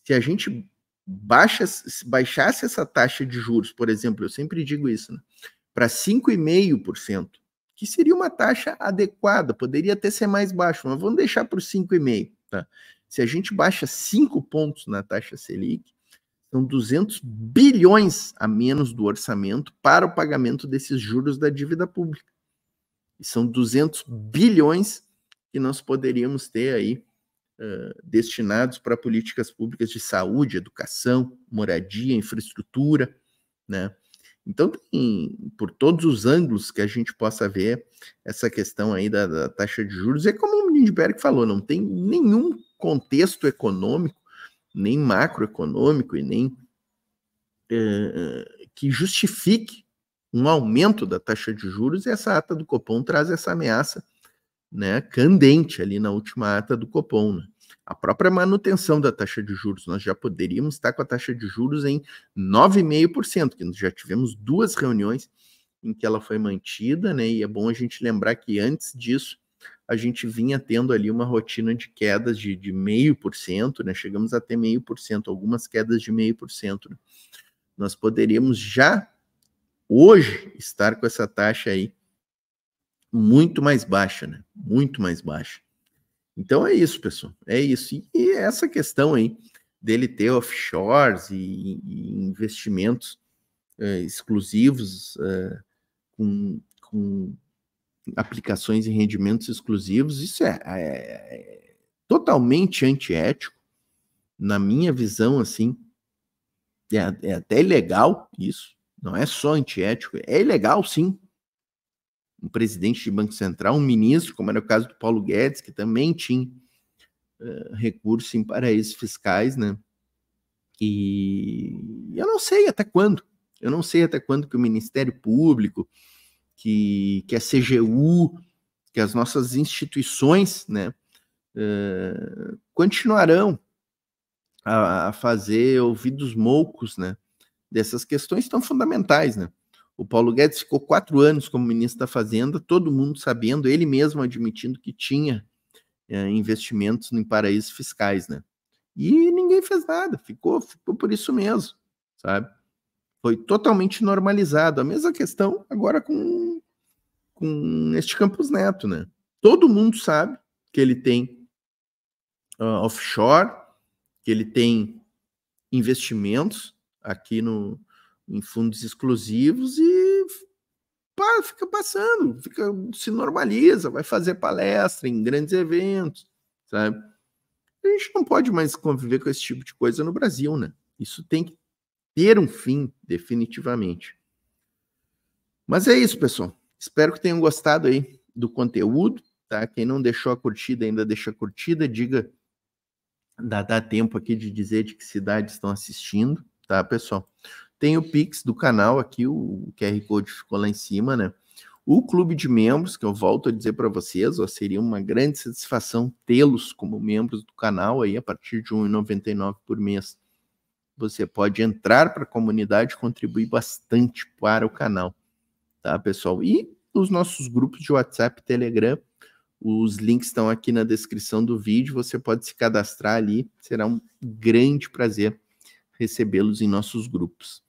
se a gente baixasse essa taxa de juros, por exemplo, eu sempre digo isso, né, para 5,5%, que seria uma taxa adequada, poderia até ser mais baixo, mas vamos deixar para os 5,5%. Tá? Se a gente baixa 5 pontos na taxa Selic, são 200 bilhões a menos do orçamento para o pagamento desses juros da dívida pública. E são 200 bilhões que nós poderíamos ter aí destinados para políticas públicas de saúde, educação, moradia, infraestrutura, né? Então, por todos os ângulos que a gente possa ver essa questão aí da taxa de juros, é como o Lindbergh falou, não tem nenhum contexto econômico, nem macroeconômico, e nem que justifique um aumento da taxa de juros, e essa ata do Copom traz essa ameaça, né, candente ali na última ata do Copom, né? A própria manutenção da taxa de juros, nós já poderíamos estar com a taxa de juros em 9,5%, que nós já tivemos 2 reuniões em que ela foi mantida, né, e é bom a gente lembrar que antes disso a gente vinha tendo ali uma rotina de quedas de 0,5%, né, chegamos a ter 0,5%, algumas quedas de 0,5%, né? Nós poderíamos já hoje estar com essa taxa aí muito mais baixa, né? Muito mais baixa. Então é isso, pessoal. É isso. E essa questão aí dele ter offshores e investimentos exclusivos com aplicações e rendimentos exclusivos, isso é totalmente antiético. Na minha visão, assim, é até ilegal isso. Não é só antiético, é ilegal, sim. Um presidente de Banco Central, um ministro, como era o caso do Paulo Guedes, que também tinha recurso em paraísos fiscais, né? E eu não sei até quando. Eu não sei até quando que o Ministério Público, que a CGU, que as nossas instituições, né, continuarão a fazer ouvidos moucos, né, dessas questões tão fundamentais, né? O Paulo Guedes ficou 4 anos como ministro da Fazenda, todo mundo sabendo, ele mesmo admitindo que tinha investimentos em paraísos fiscais, né? E ninguém fez nada, ficou por isso mesmo, sabe? Foi totalmente normalizado. A mesma questão agora com este Campos Neto, né? Todo mundo sabe que ele tem offshore, que ele tem investimentos aqui em fundos exclusivos, e fica passando, se normaliza, vai fazer palestra em grandes eventos, sabe? A gente não pode mais conviver com esse tipo de coisa no Brasil, né? Isso tem que ter um fim definitivamente. Mas é isso, pessoal. Espero que tenham gostado aí do conteúdo, tá? Quem não deixou a curtida ainda deixa a curtida, diga, dá tempo aqui de dizer de que cidades estão assistindo, tá, pessoal? Tem o Pix do canal aqui, o QR Code ficou lá em cima, né? O clube de membros, que eu volto a dizer para vocês, ó, seria uma grande satisfação tê-los como membros do canal aí a partir de R$ 1,99 por mês. Você pode entrar para a comunidade e contribuir bastante para o canal, tá, pessoal? E os nossos grupos de WhatsApp e Telegram, os links estão aqui na descrição do vídeo, você pode se cadastrar ali, será um grande prazer recebê-los em nossos grupos.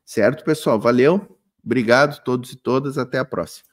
Certo, pessoal? Valeu, obrigado a todos e todas, até a próxima.